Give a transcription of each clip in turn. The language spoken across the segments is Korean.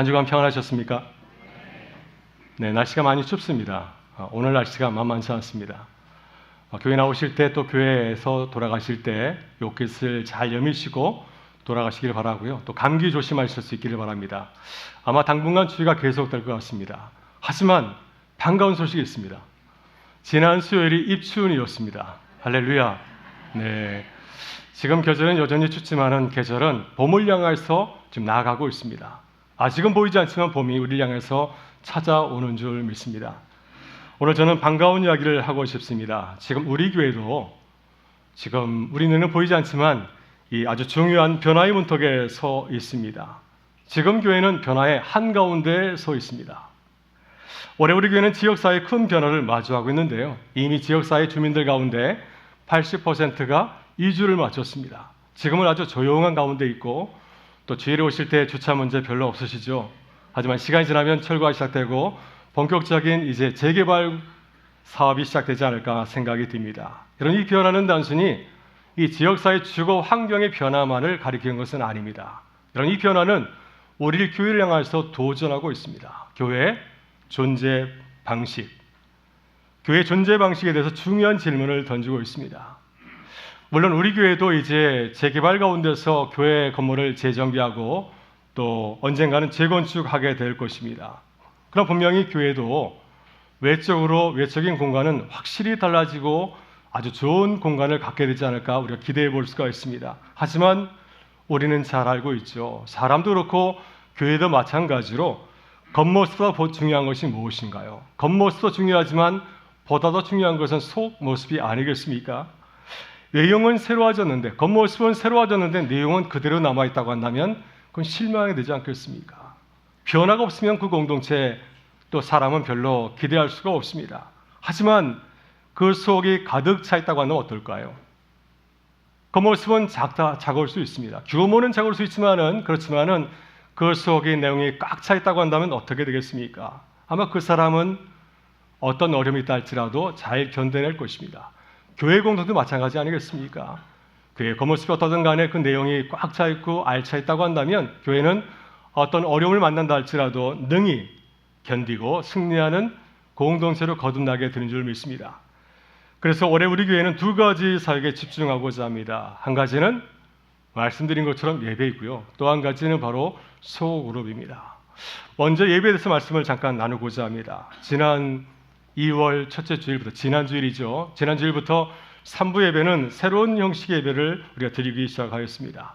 한 주간 평안하셨습니까? 네, 날씨가 많이 춥습니다. 오늘 날씨가 만만치 않습니다. 교회 나오실 때 또 교회에서 돌아가실 때 옷깃을 잘 여미시고 돌아가시길 바라고요. 또 감기 조심하실 수 있기를 바랍니다. 아마 당분간 추위가 계속될 것 같습니다. 하지만 반가운 소식이 있습니다. 지난 수요일이 입춘이었습니다. 할렐루야. 네, 지금 계절은 여전히 춥지만은 계절은 봄을 향해서 지금 나아가고 있습니다. 아직은 보이지 않지만 봄이 우리를 향해서 찾아오는 줄 믿습니다. 오늘 저는 반가운 이야기를 하고 싶습니다. 지금 우리 교회도 지금 우리 눈에는 보이지 않지만 이 아주 중요한 변화의 문턱에 서 있습니다. 지금 교회는 변화의 한가운데에 서 있습니다. 올해 우리 교회는 지역사회의 큰 변화를 마주하고 있는데요. 이미 지역사회 주민들 가운데 80%가 이주를 마쳤습니다. 지금은 아주 조용한 가운데 있고 또 주일에 오실 때 주차 문제 별로 없으시죠? 하지만 시간이 지나면 철거가 시작되고 본격적인 이제 재개발 사업이 시작되지 않을까 생각이 듭니다. 이런 이 변화는 단순히 이 지역사회 주거 환경의 변화만을 가리키는 것은 아닙니다. 이런 이 변화는 우리 교회를 향해서 도전하고 있습니다. 교회의 존재 방식, 교회 존재 방식에 대해서 중요한 질문을 던지고 있습니다. 물론 우리 교회도 이제 재개발 가운데서 교회 건물을 재정비하고 또 언젠가는 재건축하게 될 것입니다. 그럼 분명히 교회도 외적인 공간은 확실히 달라지고 아주 좋은 공간을 갖게 되지 않을까 우리가 기대해 볼 수가 있습니다. 하지만 우리는 잘 알고 있죠. 사람도 그렇고 교회도 마찬가지로 겉모습보다 중요한 것이 무엇인가요? 겉모습도 중요하지만 보다 더 중요한 것은 속모습이 아니겠습니까? 외형은 새로워졌는데, 겉모습은 새로워졌는데 내용은 그대로 남아있다고 한다면 그건 실망이 되지 않겠습니까? 변화가 없으면 그 공동체 또 사람은 별로 기대할 수가 없습니다. 하지만 그 속이 가득 차 있다고 하면 어떨까요? 겉모습은 작을 수 있습니다. 규모는 작을 수 있지만은 그렇지만은 그 속의 내용이 꽉 차 있다고 한다면 어떻게 되겠습니까? 아마 그 사람은 어떤 어려움이 있다 할지라도 잘 견뎌낼 것입니다. 교회 공동도 마찬가지 아니겠습니까? 교회 겉모습이 어떠든 간에 그 내용이 꽉 차 있고 알차 있다고 한다면 교회는 어떤 어려움을 만난다 할지라도 능히 견디고 승리하는 공동체로 거듭나게 되는 줄 믿습니다. 그래서 올해 우리 교회는 두 가지 사역에 집중하고자 합니다. 한 가지는 말씀드린 것처럼 예배이고요. 또 한 가지는 바로 소그룹입니다. 먼저 예배에 대해서 말씀을 잠깐 나누고자 합니다. 지난 2월 첫째 주일부터, 지난 주일부터 3부 예배는 새로운 형식의 예배를 우리가 드리기 시작하였습니다.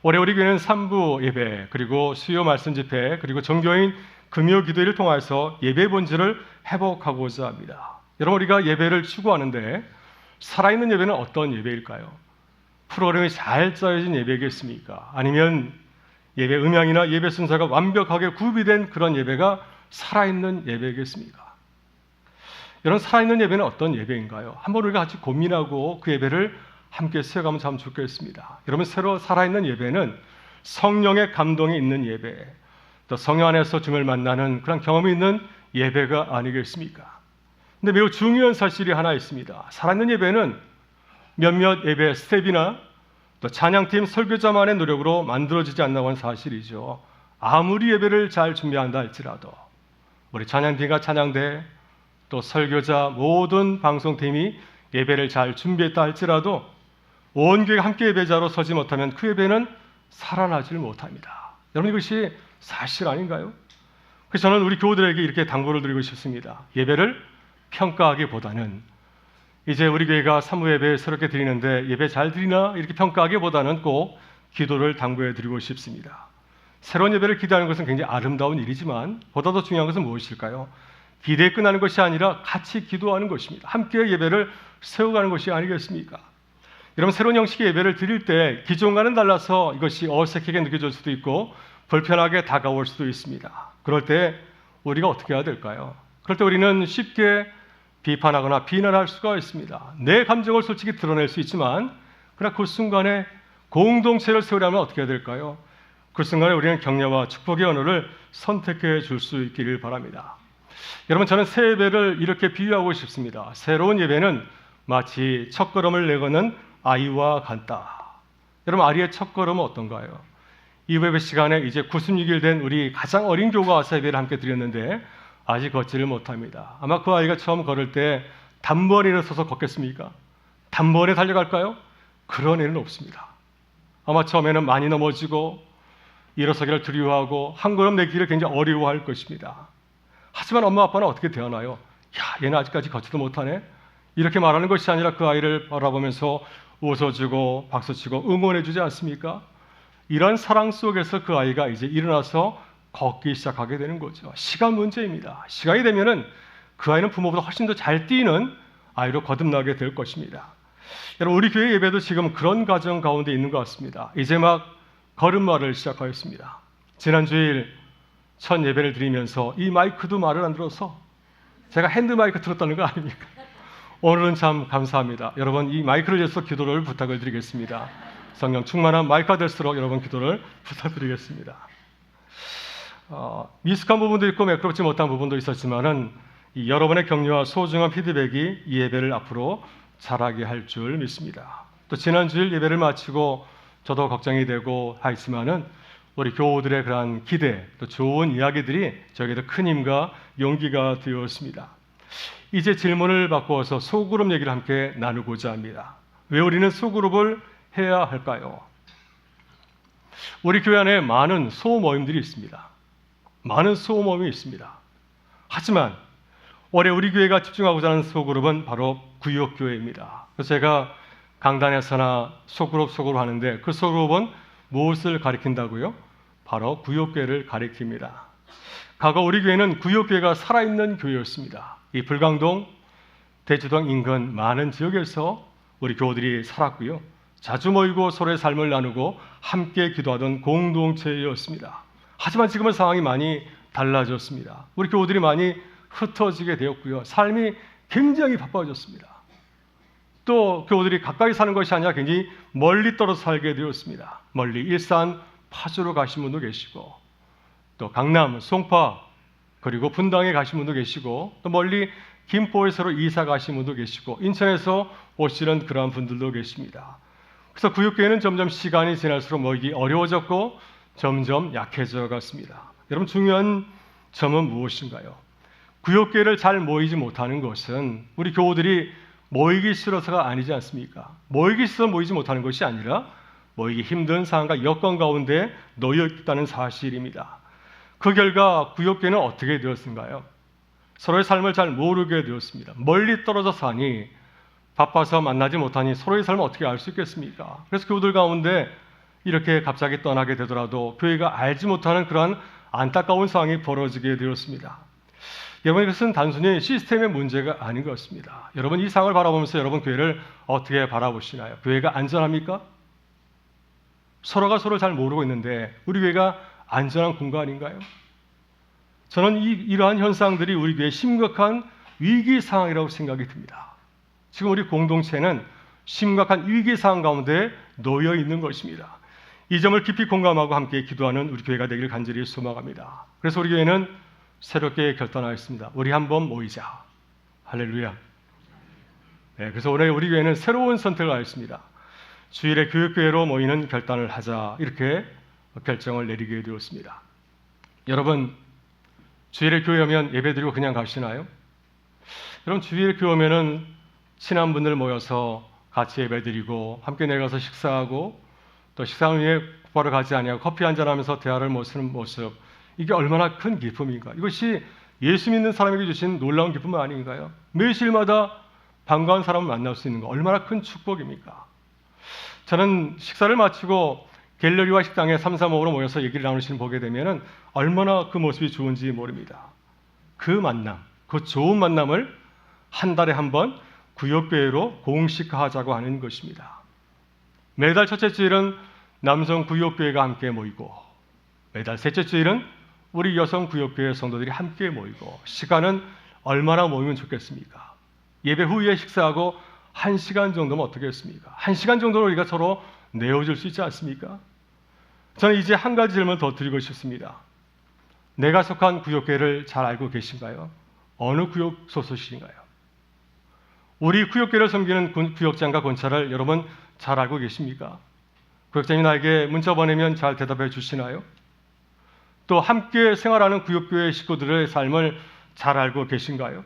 올해 우리 교회는 3부 예배, 그리고 수요 말씀 집회, 그리고 정교인 금요 기도회를 통해서 예배 본질을 회복하고자 합니다. 여러분, 우리가 예배를 추구하는데 살아있는 예배는 어떤 예배일까요? 프로그램이 잘 짜여진 예배겠습니까? 아니면 예배 음향이나 예배 순서가 완벽하게 구비된 그런 예배가 살아있는 예배겠습니까? 이런 살아있는 예배는 어떤 예배인가요? 한번 우리가 같이 고민하고 그 예배를 함께 세워가면 참 좋겠습니다. 여러분, 새로 살아있는 예배는 성령의 감동이 있는 예배, 또 성령 안에서 주님을 만나는 그런 경험이 있는 예배가 아니겠습니까? 근데 매우 중요한 사실이 하나 있습니다. 살아있는 예배는 몇몇 예배 스텝이나 또 찬양팀 설교자만의 노력으로 만들어지지 않는다고 하는 사실이죠. 아무리 예배를 잘 준비한다 할지라도 우리 찬양팀과 찬양대 또 설교자 모든 방송팀이 예배를 잘 준비했다 할지라도 온 교회가 함께 예배자로 서지 못하면 그 예배는 살아나질 못합니다. 여러분, 이것이 사실 아닌가요? 그래서 저는 우리 교우들에게 이렇게 당부를 드리고 싶습니다. 예배를 평가하기보다는 이제 우리 교회가 사무 예배 새롭게 드리는데 예배 잘 드리나 이렇게 평가하기보다는 꼭 기도를 당부해 드리고 싶습니다. 새로운 예배를 기대하는 것은 굉장히 아름다운 일이지만 보다 더 중요한 것은 무엇일까요? 기대에 끝나는 것이 아니라 같이 기도하는 것입니다. 함께 예배를 세워가는 것이 아니겠습니까? 여러분, 새로운 형식의 예배를 드릴 때 기존과는 달라서 이것이 어색하게 느껴질 수도 있고 불편하게 다가올 수도 있습니다. 그럴 때 우리가 어떻게 해야 될까요? 그럴 때 우리는 쉽게 비판하거나 비난할 수가 있습니다. 내 감정을 솔직히 드러낼 수 있지만 그러나 그 순간에 공동체를 세우려면 어떻게 해야 될까요? 그 순간에 우리는 격려와 축복의 언어를 선택해 줄 수 있기를 바랍니다. 여러분, 저는 새 예배를 이렇게 비유하고 싶습니다. 새로운 예배는 마치 첫걸음을 내거는 아이와 같다. 여러분, 아이의 첫걸음은 어떤가요? 이 예배 시간에 이제 96일 된 우리 가장 어린 교우가 와서 예배를 함께 드렸는데 아직 걷지를 못합니다. 아마 그 아이가 처음 걸을 때 단번에 일어서서 걷겠습니까? 단번에 달려갈까요? 그런 애는 없습니다. 아마 처음에는 많이 넘어지고 일어서기를 두려워하고 한 걸음 내기를 굉장히 어려워할 것입니다. 하지만 엄마 아빠는 어떻게 대하나요? 야, 얘는 아직까지 걷지도 못하네? 이렇게 말하는 것이 아니라 그 아이를 바라보면서 웃어주고 박수치고 응원해주지 않습니까? 이런 사랑 속에서 그 아이가 이제 일어나서 걷기 시작하게 되는 거죠. 시간 문제입니다. 시간이 되면은 그 아이는 부모보다 훨씬 더 잘 뛰는 아이로 거듭나게 될 것입니다. 여러분, 우리 교회 예배도 지금 그런 과정 가운데 있는 것 같습니다. 이제 막 걸음마를 시작하였습니다. 지난 주일 첫 예배를 드리면서 이 마이크도 말을 안 들어서 제가 핸드 마이크 들었다는 거 아닙니까? 오늘은 참 감사합니다. 여러분, 이 마이크를 위해서 기도를 부탁을 드리겠습니다. 성령 충만한 마이크가 될수록 여러분 기도를 부탁드리겠습니다. 미숙한 부분도 있고 매끄럽지 못한 부분도 있었지만은 이 여러분의 격려와 소중한 피드백이 이 예배를 앞으로 잘하게 할 줄 믿습니다. 또 지난 주일 예배를 마치고 저도 걱정이 되고 하지만은 우리 교우들의 그러한 기대, 또 좋은 이야기들이 저에게도 큰 힘과 용기가 되었습니다. 이제 질문을 바꾸어서 소그룹 얘기를 함께 나누고자 합니다. 왜 우리는 소그룹을 해야 할까요? 우리 교회 안에 많은 소모임들이 있습니다. 많은 소모임이 있습니다. 하지만 올해 우리 교회가 집중하고자 하는 소그룹은 바로 구역교회입니다. 그래서 제가 강단에서나 소그룹 하는데 그 소그룹은 무엇을 가리킨다고요? 바로 구역교회를 가리킵니다. 과거 우리 교회는 구역교회가 살아있는 교회였습니다. 이 불광동, 대주동 인근 많은 지역에서 우리 교우들이 살았고요. 자주 모이고 서로의 삶을 나누고 함께 기도하던 공동체였습니다. 하지만 지금은 상황이 많이 달라졌습니다. 우리 교우들이 많이 흩어지게 되었고요. 삶이 굉장히 바빠졌습니다. 또 교우들이 가까이 사는 것이 아니라 굉장히 멀리 떨어져 살게 되었습니다. 멀리 일산, 파주로 가신 분도 계시고 또 강남, 송파 그리고 분당에 가신 분도 계시고 또 멀리 김포에서로 이사 가신 분도 계시고 인천에서 오시는 그러한 분들도 계십니다. 그래서 구역교회는 점점 시간이 지날수록 모이기 어려워졌고 점점 약해져 갔습니다. 여러분, 중요한 점은 무엇인가요? 구역교회를 잘 모이지 못하는 것은 우리 교우들이 모이기 싫어서가 아니지 않습니까? 모이기 싫어서 모이지 못하는 것이 아니라 모이기 힘든 상황과 여건 가운데 놓여 있다는 사실입니다. 그 결과 구역교회는 어떻게 되었는가요? 서로의 삶을 잘 모르게 되었습니다. 멀리 떨어져 사니 바빠서 만나지 못하니 서로의 삶을 어떻게 알 수 있겠습니까? 그래서 교우들 가운데 이렇게 갑자기 떠나게 되더라도 교회가 알지 못하는 그러한 안타까운 상황이 벌어지게 되었습니다. 여러분, 이것은 단순히 시스템의 문제가 아닌 것 같습니다. 여러분, 이 상황을 바라보면서 여러분 교회를 어떻게 바라보시나요? 교회가 안전합니까? 서로가 서로를 잘 모르고 있는데 우리 교회가 안전한 공간인가요? 저는 이러한 현상들이 우리 교회의 심각한 위기 상황이라고 생각이 듭니다. 지금 우리 공동체는 심각한 위기 상황 가운데 놓여 있는 것입니다. 이 점을 깊이 공감하고 함께 기도하는 우리 교회가 되기를 간절히 소망합니다. 그래서 우리 교회는 새롭게 결단하였습니다. 우리 한번 모이자. 할렐루야. 네, 그래서 올해 우리 교회는 새로운 선택을 하였습니다. 주일에 교육교회로 모이는 결단을 하자, 이렇게 결정을 내리게 되었습니다. 여러분, 주일에 교회 오면 예배드리고 그냥 가시나요? 여러분, 주일에 교회 오면은 친한 분들 모여서 같이 예배드리고 함께 내려가서 식사하고 또 식사를 위해 곧바로 가지 아니하고 커피 한잔하면서 대화를 나누는 모습, 이게 얼마나 큰 기쁨인가. 이것이 예수 믿는 사람에게 주신 놀라운 기쁨 아닌가요? 매일마다 반가운 사람을 만날 수 있는 거 얼마나 큰 축복입니까? 저는 식사를 마치고 갤러리와 식당에 3, 4목으로 모여서 얘기를 나누시는 보게 되면 얼마나 그 모습이 좋은지 모릅니다. 그 만남, 그 좋은 만남을 한 달에 한 번 구역교회로 공식화하자고 하는 것입니다. 매달 첫째 주일은 남성 구역교회가 함께 모이고 매달 셋째 주일은 우리 여성 구역교회 성도들이 함께 모이고, 시간은 얼마나 모이면 좋겠습니까? 예배 후에 식사하고 1시간 정도면 어떻겠습니까? 1시간 정도로 우리가 서로 내어줄 수 있지 않습니까? 저는 이제 한 가지 질문을 더 드리고 싶습니다. 내가 속한 구역교회를 잘 알고 계신가요? 어느 구역 소속이신가요? 우리 구역교회를 섬기는 구역장과 권차를 여러분 잘 알고 계십니까? 구역장님 나에게 문자 보내면 잘 대답해 주시나요? 또 함께 생활하는 구역교회 식구들의 삶을 잘 알고 계신가요?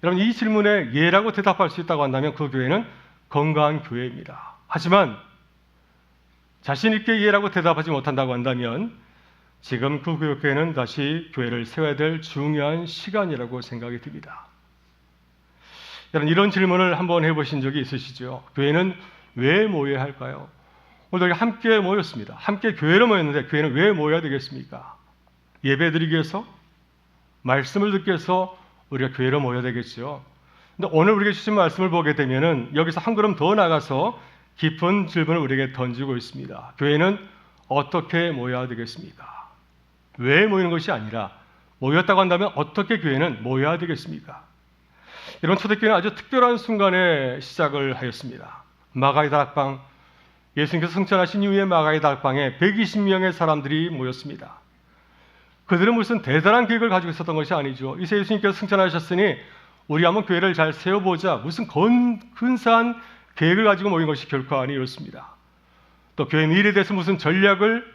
여러분, 이 질문에 예라고 대답할 수 있다고 한다면 그 교회는 건강한 교회입니다. 하지만 자신 있게 예라고 대답하지 못한다고 한다면 지금 그 구역교회는 다시 교회를 세워야 될 중요한 시간이라고 생각이 듭니다. 여러분, 이런 질문을 한번 해보신 적이 있으시죠? 교회는 왜 모여야 할까요? 오늘 여기 함께 모였습니다. 함께 교회로 모였는데 교회는 왜 모여야 되겠습니까? 예배드리기 위해서? 말씀을 듣기 위해서 우리가 교회로 모여야 되겠죠. 근데 오늘 우리에게 주신 말씀을 보게 되면은 여기서 한 걸음 더 나가서 깊은 질문을 우리에게 던지고 있습니다. 교회는 어떻게 모여야 되겠습니까? 왜 모이는 것이 아니라 모였다고 한다면 어떻게 교회는 모여야 되겠습니까? 이런 초대교회는 아주 특별한 순간에 시작을 하였습니다. 마가의 다락방, 예수님께서 승천하신 이후에 마가의 다락방에 120명의 사람들이 모였습니다. 그들은 무슨 대단한 계획을 가지고 있었던 것이 아니죠. 이제 예수님께서 승천하셨으니 우리 한번 교회를 잘 세워보자. 무슨 근사한 계획을 가지고 모인 것이 결코 아니었습니다. 또 교회 미래에 대해서 무슨 전략을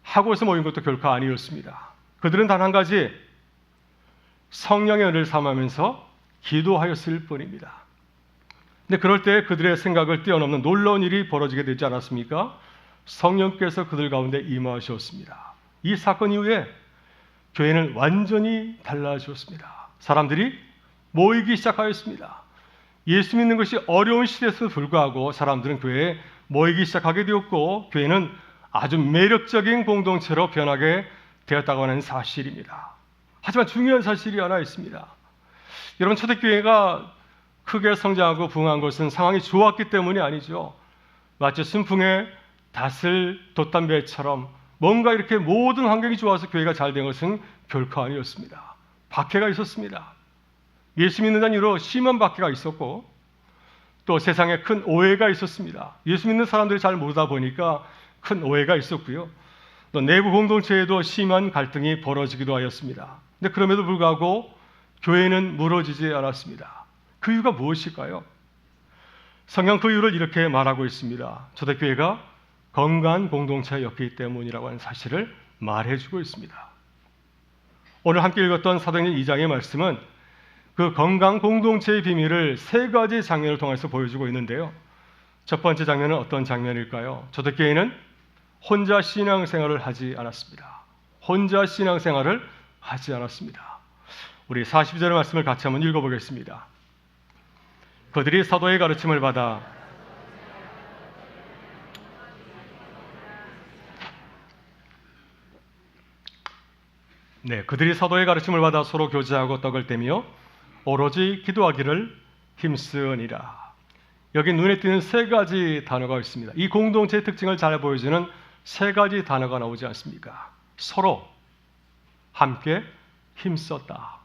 하고서 모인 것도 결코 아니었습니다. 그들은 단 한 가지, 성령의 은혜를 삼으면서 기도하였을 뿐입니다. 근데 그럴 때 그들의 생각을 뛰어넘는 놀라운 일이 벌어지게 되지 않았습니까? 성령께서 그들 가운데 임하셨습니다. 이 사건 이후에 교회는 완전히 달라졌습니다. 사람들이 모이기 시작하였습니다. 예수 믿는 것이 어려운 시대에도 불구하고 사람들은 교회에 모이기 시작하게 되었고 교회는 아주 매력적인 공동체로 변하게 되었다고 하는 사실입니다. 하지만 중요한 사실이 하나 있습니다. 여러분, 초대교회가 크게 성장하고 부흥한 것은 상황이 좋았기 때문이 아니죠. 마치 순풍에 닷을 돛담배처럼 뭔가 이렇게 모든 환경이 좋아서 교회가 잘 된 것은 결코 아니었습니다. 박해가 있었습니다. 예수 믿는다는 이유로 심한 박해가 있었고 또 세상에 큰 오해가 있었습니다. 예수 믿는 사람들이 잘 모르다 보니까 큰 오해가 있었고요. 또 내부 공동체에도 심한 갈등이 벌어지기도 하였습니다. 근데 그럼에도 불구하고 교회는 무너지지 않았습니다. 그 이유가 무엇일까요? 성경 그 이유를 이렇게 말하고 있습니다. 초대교회가 건강한 공동체였기 때문이라고 하는 사실을 말해주고 있습니다. 오늘 함께 읽었던 사도행전 2장의 말씀은 그 건강 공동체의 비밀을 세 가지 장면을 통해서 보여주고 있는데요. 첫 번째 장면은 어떤 장면일까요? 초대교회는 혼자 신앙생활을 하지 않았습니다. 혼자 신앙생활을 하지 않았습니다. 우리 42절의 말씀을 같이 한번 읽어보겠습니다. 그들이 사도의 가르침을 받아 그들이 사도의 가르침을 받아 서로 교제하고 떡을 떼며 오로지 기도하기를 힘쓰니라. 여기 눈에 띄는 세 가지 단어가 있습니다. 이 공동체의 특징을 잘 보여주는 세 가지 단어가 나오지 않습니까? 서로, 함께, 힘썼다.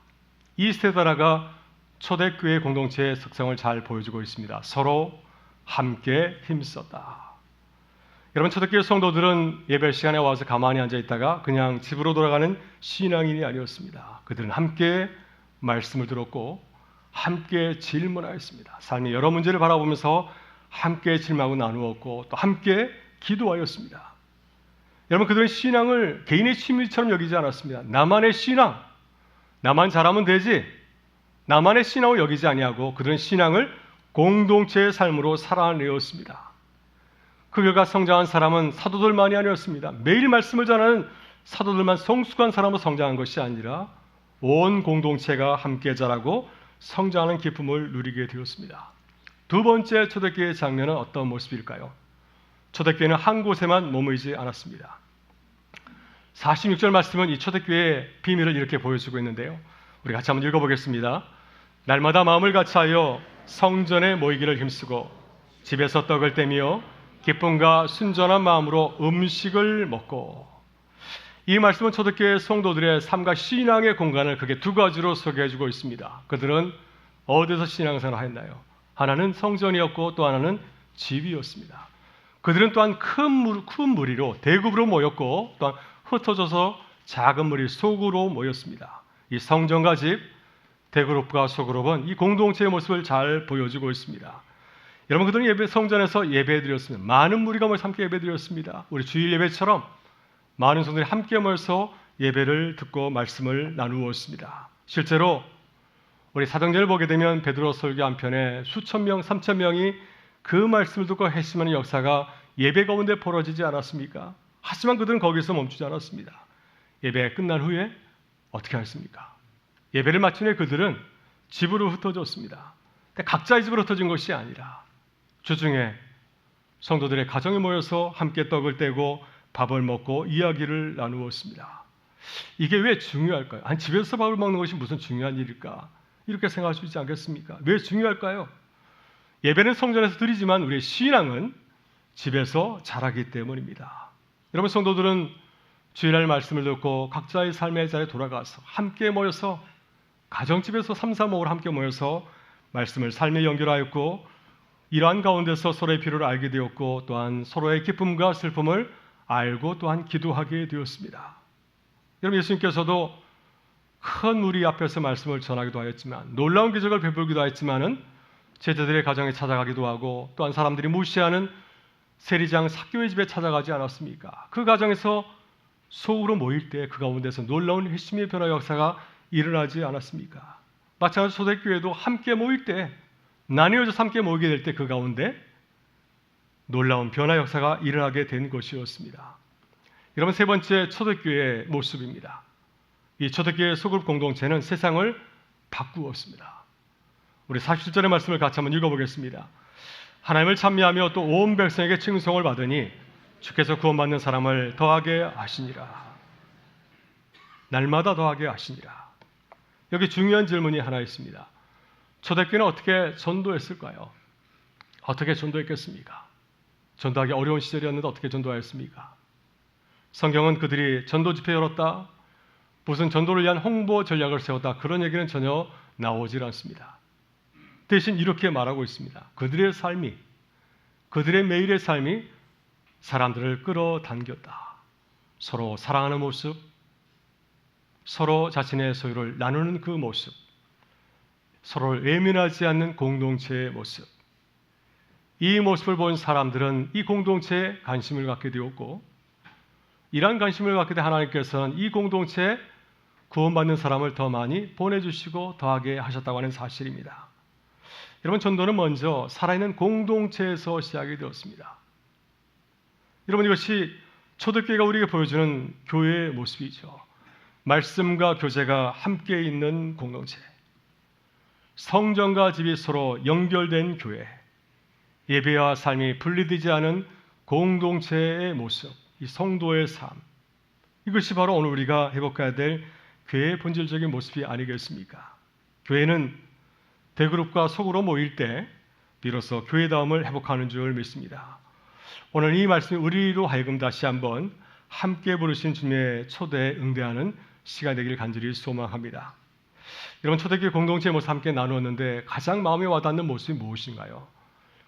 이 세 단어가 초대교회 공동체의 특성을 잘 보여주고 있습니다. 서로, 함께, 힘썼다. 여러분, 초대교회 성도들은 예배 시간에 와서 가만히 앉아 있다가 그냥 집으로 돌아가는 신앙인이 아니었습니다. 그들은 함께 말씀을 들었고 함께 질문하였습니다. 삶의 여러 문제를 바라보면서 함께 질문하고 나누었고 또 함께 기도하였습니다. 여러분, 그들은 신앙을 개인의 취미처럼 여기지 않았습니다. 나만의 신앙, 나만 잘하면 되지, 나만의 신앙을 여기지 아니하고 그들은 신앙을 공동체의 삶으로 살아내었습니다. 그 결과 성장한 사람은 사도들만이 아니었습니다. 매일 말씀을 전하는 사도들만 성숙한 사람으로 성장한 것이 아니라 온 공동체가 함께 자라고 성장하는 기쁨을 누리게 되었습니다. 두 번째 초대교회의 장면은 어떤 모습일까요? 초대교회는 한 곳에만 머무르지 않았습니다. 46절 말씀은 이 초대교회의 비밀을 이렇게 보여주고 있는데요. 우리 같이 한번 읽어보겠습니다. 날마다 마음을 같이하여 성전에 모이기를 힘쓰고 집에서 떡을 떼며 기쁨과 순전한 마음으로 음식을 먹고. 이 말씀은 초대교회 성도들의 삶과 신앙의 공간을 크게 두 가지로 소개해주고 있습니다. 그들은 어디서 신앙생활을 했나요? 하나는 성전이었고 또 하나는 집이었습니다. 그들은 또한 큰 무리로 대grup으로 모였고 또한 흩어져서 작은 무리 소그룹으로 모였습니다. 이 성전과 집, 대그룹과 소그룹은 이 공동체의 모습을 잘 보여주고 있습니다. 여러분, 그들은 예배 성전에서 예배드렸습니다. 많은 무리가 모여서 함께 예배드렸습니다. 우리 주일 예배처럼 많은 성도들이 함께 모여서 예배를 듣고 말씀을 나누었습니다. 실제로 우리 사도행전을 보게 되면 베드로 설교 한 편에 수천 명, 3천 명이 그 말씀을 듣고 회심하는 역사가 예배 가운데 벌어지지 않았습니까? 하지만 그들은 거기서 멈추지 않았습니다. 예배가 끝난 후에 어떻게 하였습니까? 예배를 마친 후에 그들은 집으로 흩어졌습니다. 각자의 집으로 흩어진 것이 아니라 주중에 성도들의 가정에 모여서 함께 떡을 떼고 밥을 먹고 이야기를 나누었습니다. 이게 왜 중요할까요? 아니, 집에서 밥을 먹는 것이 무슨 중요한 일일까? 이렇게 생각할 수 있지 않겠습니까? 왜 중요할까요? 예배는 성전에서 드리지만 우리의 신앙은 집에서 자라기 때문입니다. 여러분, 성도들은 주일날 말씀을 듣고 각자의 삶의 자리에 돌아가서 함께 모여서 가정집에서 삼삼오오로 함께 모여서 말씀을 삶에 연결하였고, 이러한 가운데서 서로의 필요를 알게 되었고, 또한 서로의 기쁨과 슬픔을 알고 또한 기도하게 되었습니다. 여러분, 예수님께서도 큰 무리 앞에서 말씀을 전하기도 하였지만, 놀라운 기적을 베풀기도 하였지만은 제자들의 가정에 찾아가기도 하고, 또한 사람들이 무시하는 세리장 삭개오의 집에 찾아가지 않았습니까? 그 가정에서 소그로 모일 때 그 가운데서 놀라운 회심의 변화 역사가 일어나지 않았습니까? 마찬가지로 초대교회도 함께 모일 때, 나뉘어져서 함께 모이게 될 때 그 가운데 놀라운 변화 역사가 일어나게 된 것이었습니다. 여러분, 세 번째 초대교회의 모습입니다. 이 초대교회 소그룹 공동체는 세상을 바꾸었습니다. 우리 47절의 말씀을 같이 한번 읽어보겠습니다. 하나님을 찬미하며 또 온 백성에게 칭송을 받으니 주께서 구원받는 사람을 더하게 하시니라. 날마다 더하게 하시니라. 여기 중요한 질문이 하나 있습니다. 초대교회는 어떻게 전도했을까요? 어떻게 전도했겠습니까? 전도하기 어려운 시절이었는데 어떻게 전도하였습니까? 성경은 그들이 전도 집회 열었다, 무슨 전도를 위한 홍보 전략을 세웠다, 그런 얘기는 전혀 나오질 않습니다. 대신 이렇게 말하고 있습니다. 그들의 삶이, 그들의 매일의 삶이 사람들을 끌어당겼다. 서로 사랑하는 모습, 서로 자신의 소유를 나누는 그 모습, 서로를 외면하지 않는 공동체의 모습, 이 모습을 본 사람들은 이 공동체에 관심을 갖게 되었고, 이러한 관심을 갖게 된 하나님께서는 이 공동체에 구원받는 사람을 더 많이 보내주시고 더하게 하셨다고 하는 사실입니다. 여러분, 전도는 먼저 살아있는 공동체에서 시작이 되었습니다. 여러분, 이것이 초대교회가 우리에게 보여주는 교회의 모습이죠. 말씀과 교제가 함께 있는 공동체, 성전과 집이 서로 연결된 교회, 예배와 삶이 분리되지 않은 공동체의 모습, 이 성도의 삶, 이것이 바로 오늘 우리가 회복해야 될 교회의 본질적인 모습이 아니겠습니까? 교회는 대그룹과 속으로 모일 때 비로소 교회다움을 회복하는 줄 믿습니다. 오늘 이 말씀이 우리로 하여금 다시 한번 함께 부르신 주님의 초대에 응대하는 시간 되기를 간절히 소망합니다. 여러분, 초대교회 공동체의 모습 함께 나누었는데 가장 마음에 와닿는 모습이 무엇인가요?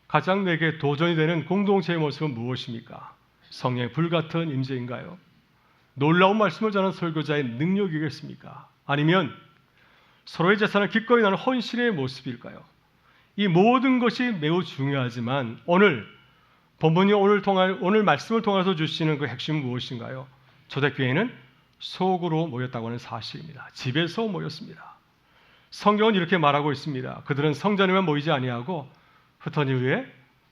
가장 내게 도전이 되는 공동체의 모습은 무엇입니까? 성령의 불같은 임재인가요? 놀라운 말씀을 전하는 설교자의 능력이겠습니까? 아니면 서로의 재산을 기꺼이 나누는 헌신의 모습일까요? 이 모든 것이 매우 중요하지만 오늘 본문이 오늘 말씀을 통해서 주시는 그 핵심은 무엇인가요? 초대교회는 속으로 모였다고 하는 사실입니다. 집에서 모였습니다. 성경은 이렇게 말하고 있습니다. 그들은 성전에만 모이지 아니하고 흩어진 후에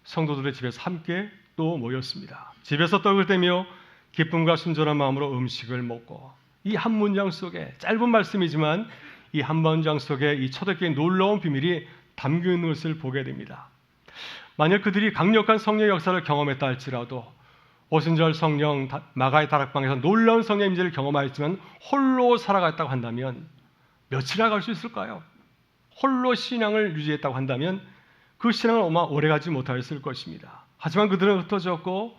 성도들의 집에서 함께 또 모였습니다. 집에서 떡을 떼며 기쁨과 순전한 마음으로 음식을 먹고, 이 한 문장 속에, 짧은 말씀이지만 이 한 문장 속에 이 초대교회의 놀라운 비밀이 담겨 있는 것을 보게 됩니다. 만약 그들이 강력한 성령의 역사를 경험했다 할지라도, 오순절 성령 마가의 다락방에서 놀라운 성령의 임재를 경험하였지만 홀로 살아갔다고 한다면 며칠이나 갈 수 있을까요? 홀로 신앙을 유지했다고 한다면 그 신앙은 아마 오래가지 못하였을 것입니다. 하지만 그들은 흩어졌고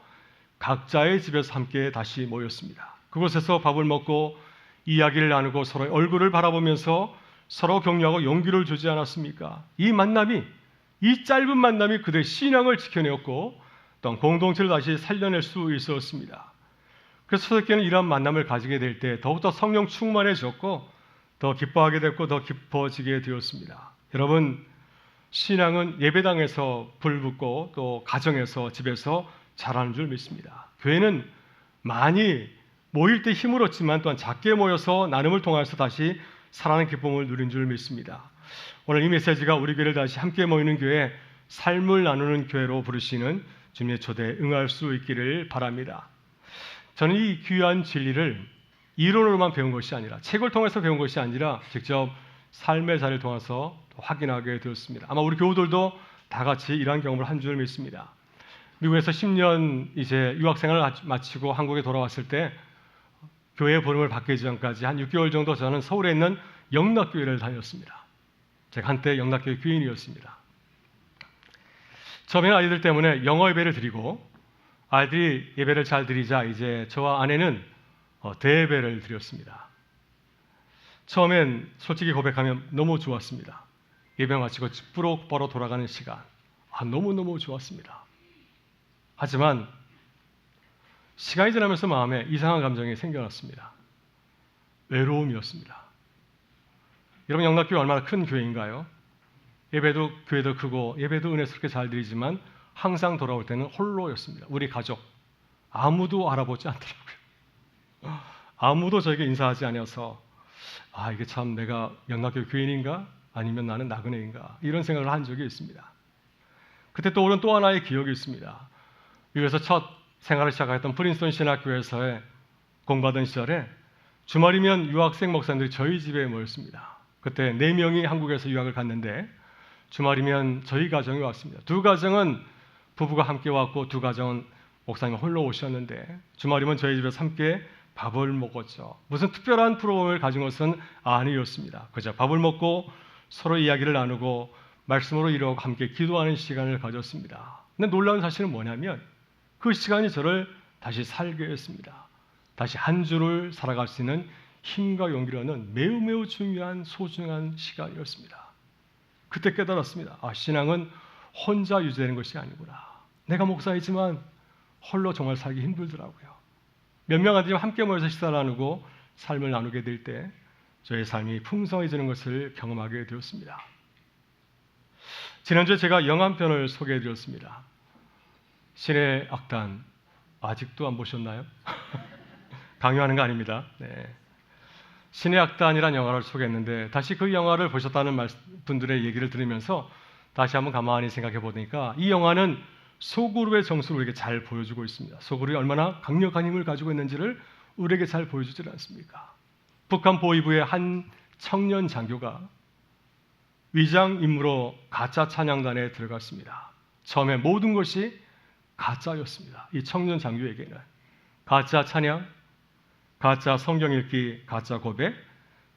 각자의 집에서 함께 다시 모였습니다. 그곳에서 밥을 먹고 이야기를 나누고 서로의 얼굴을 바라보면서 서로 격려하고 용기를 주지 않았습니까? 이 짧은 만남이 그들의 신앙을 지켜내었고 또한 공동체를 다시 살려낼 수 있었습니다. 그래서 초대교회는 이러한 만남을 가지게 될 때 더욱더 성령 충만해졌고 더 기뻐하게 됐고 더 깊어지게 되었습니다. 여러분, 신앙은 예배당에서 불붙고 또 가정에서 집에서 자라는 줄 믿습니다. 교회는 많이 모일 때 힘을 얻지만 또한 작게 모여서 나눔을 통해서 다시 살아나는 기쁨을 누린 줄 믿습니다. 오늘 이 메시지가 우리 교회를 다시 함께 모이는 교회, 삶을 나누는 교회로 부르시는 주님의 초대에 응할 수 있기를 바랍니다. 저는 이 귀한 진리를 이론으로만 배운 것이 아니라, 책을 통해서 배운 것이 아니라 직접 삶의 자리를 통해서 확인하게 되었습니다. 아마 우리 교우들도 다 같이 이러한 경험을 한 줄 믿습니다. 미국에서 10년 이제 유학생활을 마치고 한국에 돌아왔을 때 교회 부름을 받기 전까지 한 6개월 정도 저는 서울에 있는 영락교회를 다녔습니다. 제가 한때 영락교회 교인이었습니다. 처음에는 아이들 때문에 영어 예배를 드리고, 아이들이 예배를 잘 드리자 이제 저와 아내는 대예배를 드렸습니다. 처음엔 솔직히 고백하면 너무 좋았습니다. 예배 마치고 집으로 바로 돌아가는 시간, 너무너무 좋았습니다. 하지만 시간이 지나면서 마음에 이상한 감정이 생겨났습니다. 외로움이었습니다. 여러분, 영락교회 얼마나 큰 교회인가요? 예배도 교회도 크고 예배도 은혜스럽게 잘 드리지만 항상 돌아올 때는 홀로였습니다. 우리 가족 아무도 알아보지 않더라고요. 아무도 저에게 인사하지 않아서 이게 참 내가 영락교회 교인인가? 아니면 나는 나그네인가? 이런 생각을 한 적이 있습니다. 그때 떠오른 또 하나의 기억이 있습니다. 미국에서 첫 생활을 시작했던 프린스턴 신학교에서의 공부하던 시절에 주말이면 유학생 목사님들이 저희 집에 모였습니다. 그때 4명이 한국에서 유학을 갔는데 주말이면 저희 가정이 왔습니다. 2가정은 부부가 함께 왔고 2가정은 목사님 홀로 오셨는데 주말이면 저희 집에서 함께 밥을 먹었죠. 무슨 특별한 프로그램을 가진 것은 아니었습니다. 그저 밥을 먹고 서로 이야기를 나누고 말씀으로 이루고 함께 기도하는 시간을 가졌습니다. 근데 놀라운 사실은 뭐냐면 그 시간이 저를 다시 살게 했습니다. 다시 한 주를 살아갈 수 있는 힘과 용기를 얻는 매우 중요한 소중한 시간이었습니다. 그때 깨달았습니다. 신앙은 혼자 유지되는 것이 아니구나. 내가 목사이지만 홀로 정말 살기 힘들더라고요. 몇 명 아들이 함께 모여서 식사를 나누고 삶을 나누게 될 때 저의 삶이 풍성해지는 것을 경험하게 되었습니다. 지난주에 제가 영화 한 편을 소개해드렸습니다. 신의 악단, 아직도 안 보셨나요? 강요하는 거 아닙니다. 네. 신의 악단이라는 영화를 소개했는데 다시 그 영화를 보셨다는 분들의 얘기를 들으면서 다시 한번 가만히 생각해 보니까 이 영화는 소그룹의 정수를 우리에게 잘 보여주고 있습니다. 소그룹이 얼마나 강력한 힘을 가지고 있는지를 우리에게 잘 보여주지 않습니까? 북한 보위부의 한 청년 장교가 위장 임무로 가짜 찬양단에 들어갔습니다. 처음에 모든 것이 가짜였습니다. 이 청년 장교에게는 가짜 찬양, 가짜 성경 읽기, 가짜 고백,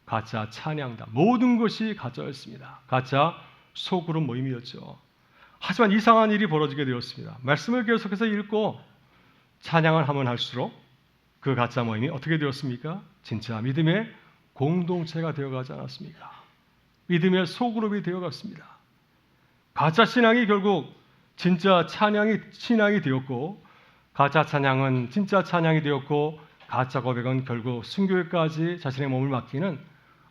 가짜 찬양단, 모든 것이 가짜였습니다. 가짜 소그룹 모임이었죠. 하지만 이상한 일이 벌어지게 되었습니다. 말씀을 계속해서 읽고 찬양을 하면 할수록 그 가짜 모임이 어떻게 되었습니까? 진짜 믿음의 공동체가 되어가지 않았습니까? 믿음의 소그룹이 되어갔습니다. 가짜 신앙이 결국 진짜 신앙이 되었고, 가짜 찬양은 진짜 찬양이 되었고, 가짜 고백은 결국 순교회까지 자신의 몸을 맡기는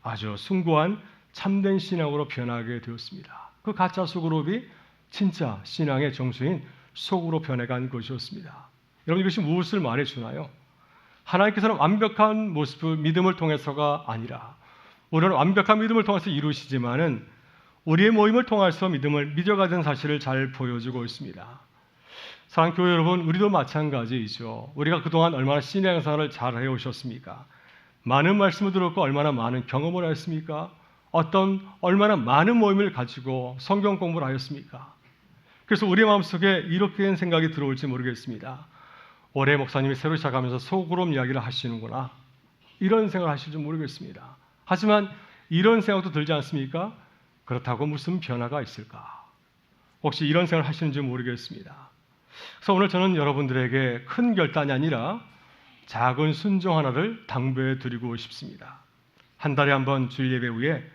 아주 숭고한 참된 신앙으로 변하게 되었습니다. 그 가짜 소그룹이 진짜 신앙의 정수인 속으로 변해간 것이었습니다. 여러분, 이것이 무엇을 말해주나요? 하나님께서는 완벽한 모습을 믿음을 통해서가 아니라 우리는 완벽한 믿음을 통해서 이루시지만은 우리의 모임을 통해서 믿음을 믿어가는 사실을 잘 보여주고 있습니다. 사랑하는 교회 여러분, 우리도 마찬가지이죠. 우리가 그동안 얼마나 신앙생활을 잘 해오셨습니까? 많은 말씀을 들었고 얼마나 많은 경험을 하였습니까? 얼마나 많은 모임을 가지고 성경 공부를 하였습니까? 그래서 우리 마음속에 이렇게 생각이 들어올지 모르겠습니다. 올해 목사님이 새로 시작하면서 소그룹 이야기를 하시는구나, 이런 생각을 하실지 모르겠습니다. 하지만 이런 생각도 들지 않습니까? 그렇다고 무슨 변화가 있을까? 혹시 이런 생각을 하시는지 모르겠습니다. 그래서 오늘 저는 여러분들에게 큰 결단이 아니라 작은 순종 하나를 당부해 드리고 싶습니다. 한 달에 한 번 주일 예배 후에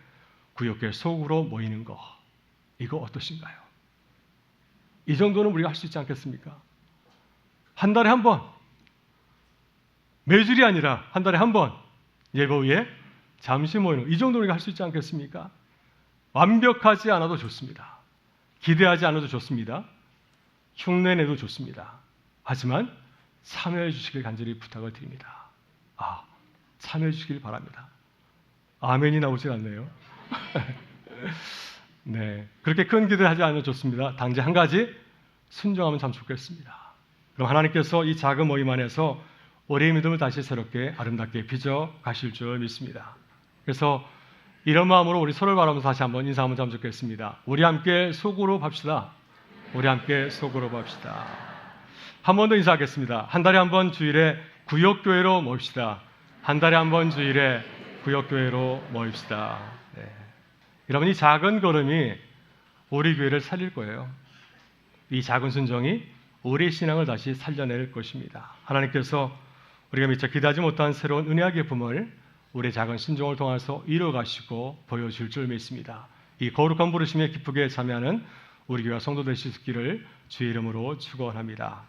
구역계 속으로 모이는 거, 이거 어떠신가요? 이 정도는 우리가 할 수 있지 않겠습니까? 한 달에 한 번, 매주일이 아니라 한 달에 한 번 예배 후에 잠시 모이는 거, 이 정도는 우리가 할 수 있지 않겠습니까? 완벽하지 않아도 좋습니다. 기대하지 않아도 좋습니다. 흉내내도 좋습니다. 하지만 참여해 주시길 간절히 부탁을 드립니다. 참여해 주시길 바랍니다. 아멘이 나오질 않네요. 네, 그렇게 큰 기대를 하지 않아도 좋습니다. 당장 한 가지 순종하면 참 좋겠습니다. 그럼 하나님께서 이 작은 모임 안에서 우리의 믿음을 다시 새롭게 아름답게 빚어 가실 줄 믿습니다. 그래서 이런 마음으로 우리 서로를 바라보면서 다시 한번 인사 한번 참 좋겠습니다. 우리 함께 속으로 봅시다. 우리 함께 속으로 봅시다. 한 번 더 인사하겠습니다. 한 달에 한 번 주일에 구역교회로 모입시다. 한 달에 한 번 주일에 구역교회로 모입시다. 네. 여러분, 이 작은 걸음이 우리 교회를 살릴 거예요. 이 작은 순종이 우리의 신앙을 다시 살려낼 것입니다. 하나님께서 우리가 미처 기대하지 못한 새로운 은혜의 기쁨을 우리의 작은 신종을 통해서 이루어가시고 보여줄 줄 믿습니다. 이 거룩한 부르심에 기쁘게 참여하는 우리 교회 성도 되실 수 있기를 주의 이름으로 축원합니다.